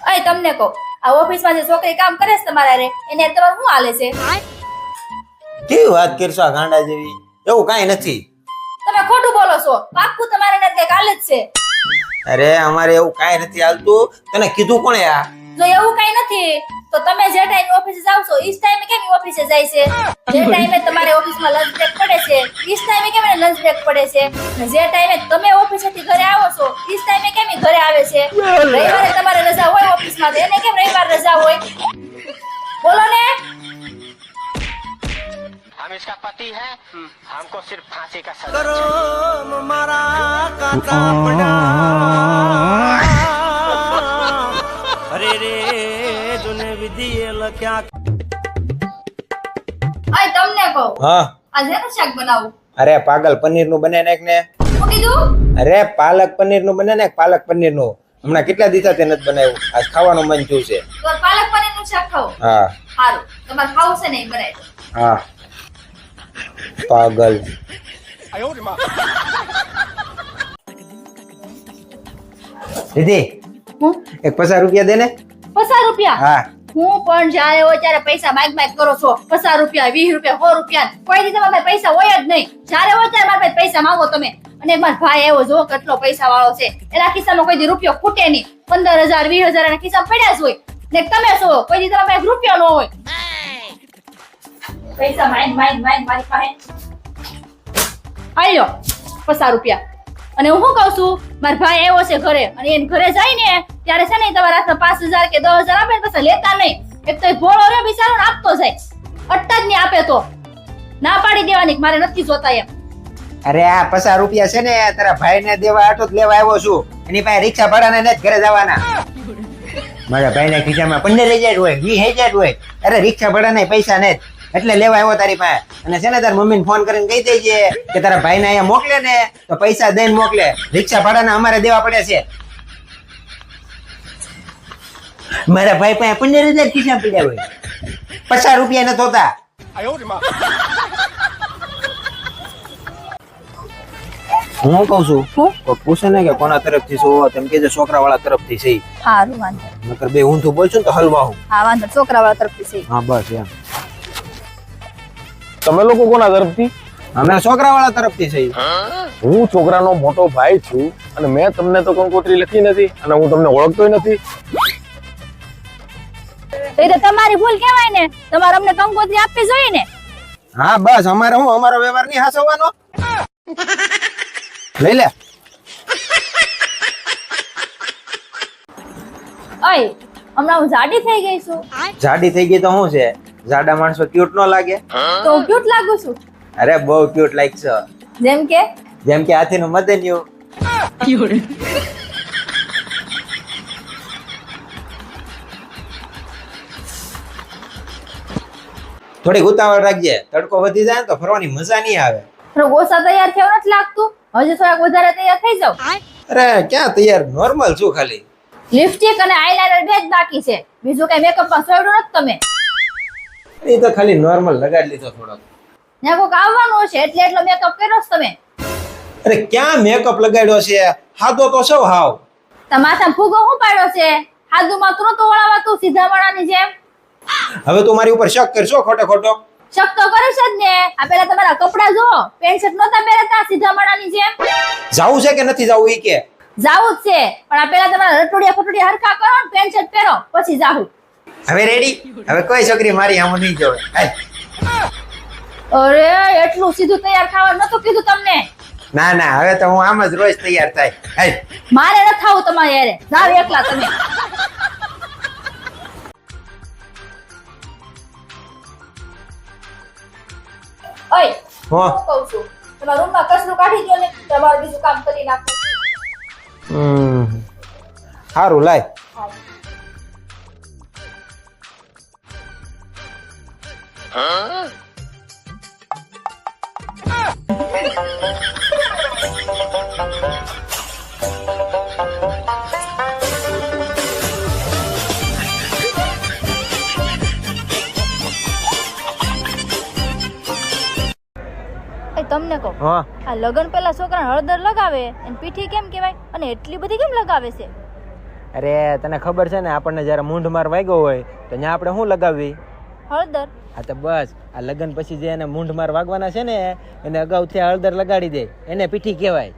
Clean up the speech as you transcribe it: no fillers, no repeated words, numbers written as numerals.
અય તમને કહો, આ ઓફિસમાં જે છોકરી કામ કરે છે તમારા રે એને તમારું શું હાલે છે? કેવી વાત કરશો આ ગાંડા જેવી? એવું કાંઈ નથી. તમે ખોટું બોલો છો. પાક્કું તમારે એને કઈક હાલે જ છે. અરે અમારે એવું કાંઈ નથી હાલતું. તને કીધું કોણે આ? જો એવું કઈ નથી તો તમે જે ટાઈમે ઓફિસે જાવ છો ઈ ટાઈમે કેમ ઓફિસે જાય છે? જે ટાઈમે તમારે ઓફિસમાં લંચ બ્રેક પડે છે ઈ ટાઈમે કેમ એને લંચ બ્રેક પડે છે? અને જે ટાઈમે તમે ઓફિસેથી ઘરે આવો છો ઈ ટાઈમે કેમ ઈ ઘરે આવે છે? રવિવારે તમારે રજા હોય ઓફિસમાં તો એને કેમ રવિવાર રજા હોય? બોલો ને. हम इसका पति है हमको सिर्फ फांसी का सजा करो हमारा काका पड़ा अरे रे तूने विधि लख्या આય તમને કહો, હા. આજે નું શાક બનાવું? અરે પાગલ, પનીર નું બને નાખ ને. શું કીધું? અરે પાલક પનીર નું બને નાખ, પાલક પનીર નું. હમણાં કેટલા દિવસ તે નથી બનાવ્યું, આજ ખાવાનું મન થયું છે. તો પાલક પનીરનું શાક ખાઓ? હા સારું, તમારે ખાવું છે ને ઈ બનાવી દો. હા. પાગલ. દીદી હું એક 50 રૂપિયા દે ને. 50 રૂપિયા? હા. હું પણ જ્યારે હોય ત્યારે પૈસા માંગ કરો છો. 50 રૂપિયા, 20 રૂપિયા, 100 રૂપિયા, કોઈ દી તમારા પાસે પૈસા હોય જ નહીં. જ્યારે હોય ત્યારે મારા પાસે પૈસા માંગો તમે. અને મારો ભાઈ એવો જો કેટલો પૈસા વાળો છે, એના ખિસ્સામાં કોઈ દી રૂપિયો ખૂટે નહીં. 15,000 20,000 એના ખિસ્સામાં પડ્યા જ હોય. ને તમે છો કોઈ દી તમારા પાસે રૂપિયો ન હોય. પૈસા માંગ મારી પાસે આલ્યો 50 રૂપિયા. અને હું શું કહું છું, મારો ભાઈ આવ્યો છે ઘરે અને એને ઘરે જાય ને ત્યારે છે ને તમારા હાથમાં 5,000 કે 10,000 આપે ને પછી લેતા નહીં. એક તો એ ભોળો રે બિચારો ને આપતો જાય, અટ્ટા જ નહીં આપે તો ના પાડી દેવાની મારે નથી જોતા એમ. અરે આ 50 રૂપિયા છે ને તારા ભાઈને દેવા આટો જ લેવા આવ્યો છું. એની પાસે રિક્ષા ભાડાને નથી ઘરે જવાના. મારા ભાઈના ખિસ્સામાં 15,000 હોય, 20,000 હોય. અરે રિક્ષા ભાડાના પૈસા નથી એટલે લેવા આવ્યો તારી પાસે. અને છે ને તાર મમ્મીને ફોન કરીને કહી દેજે કે તારા ભાઈને અહીંયા મોકલે ને તો પૈસા દઈને મોકલે. રિક્ષા ભાડાના અમારે દેવા પડે છે. મારા ભાઈ પાસે 15,000 ખિસ્સા પડ્યા હોય, 50 રૂપિયા નથી હોતા. હું કઉ છું કોઈ પૂછે ને કે કોના તરફથી છો, તેમ કે છોકરા વાળા તરફથી છે. સારું વાંધો. નકર બે ઊંધું બોલશું ને તો હલવા હું. હા વાંધો, છોકરા વાળા તરફથી છે. હા બસ એમ. તમે લોકો કોના તરફથી? અમે છોકરા વાળા તરફથી છે. હું છોકરાનો મોટો ભાઈ છું અને મેં તમને તો કંકોત્રી લખી નથી અને હું તમને ઓળખતોય નથી. તો એ તો તમારી ભૂલ કહેવાય ને, તમારે અમને કંકોત્રી આપવી જોઈએ ને. હા બસ અમારે હું અમારો વ્યવહાર નહીં હાસવાનો. લઈ લે. અય હમણાં હું જાડી થઈ ગઈ છું. જાડી થઈ ગઈ તો શું છે, જાડા માણસો ક્યુટ ન લાગે? તો હું ક્યુટ લાગુ છું? અરે બહુ ક્યુટ લાગશો. જેમ કે હાથીનું મદનિયું. થોડીક ઉતાવળ રાખજે, તડકો વધી જાય ને તો ફરવાની મજા નહીં આવે. ઓછા તૈયાર થયો નથી લાગતું, હજી થોડાક વધારે તૈયાર થઈ જાવ. અરે ક્યાં તૈયાર, નોર્મલ છું ખાલી. લિપસ્ટિક અને આઈલાઇનર બે જ બાકી છે, બીજું કઈ મેકઅપ માં સોડ્યું નથી તમે? એ તો ખાલી નોર્મલ લગાડી લીધો થોડોક. ત્યાં કોક આવવાનું હશે એટલે એટલો મેકઅપ કર્યો છે તમે. અરે ક્યાં મેકઅપ લગાડ્યો છે, હાદો તો સૌ હાવ. તમાથા ફૂગો હું પાડ્યો છે, હાદુમાં તું તો વળાવાતું સીધા વળાની જેમ. હવે તું મારી ઉપર શક કરશો ખોટો ખોટો. શક તો કરીશ જ ને. આ પેલા તમારા કપડા જો, પેન્ટ શર્ટ નહોતા પહેરતા સીધા વળાની જેમ. જાવું છે કે નથી જાવું ઈ કે? જાવું જ છે, પણ આ પેલા તમારા રટોડિયા ફટોડિયા હરખા કરો ને પેન્ટ શર્ટ પહેરો પછી જાહું. હવે રેડી? હવે કોઈ છોકરી મારી આમ નહીં જોવે. હાલ. અરે એટલું સીધું તૈયાર થવા નતું કીધું તમને. ના ના હવે તો હું આમ જ રોજ તૈયાર થાય. હાલ. મારે ન થાવું તમારે યારે, જાવ એકલા તમે. ઓય હો હું કહું છું, તમારા રૂમમાં કચરું કાઢી દો ને, તમારું બીજું કામ કરી નાખો. સારું લાય. તમને કહું, હા આ લગન પેલા છોકરાને હળદર લગાવે અને પીઠી કેમ કહેવાય અને એટલી બધી કેમ લગાવે છે? અરે તને ખબર છે ને આપણને જયારે મૂંઢ માર વાગ્યો હોય તો ત્યાં આપણે શું લગાવવી? હળદર. હા તો બસ આ લગ્ન પછી જે એને મૂંઢ માર વાગવાના છે ને એને અગાઉથી હળદર લગાડી દે, એને પીઠી કહેવાય.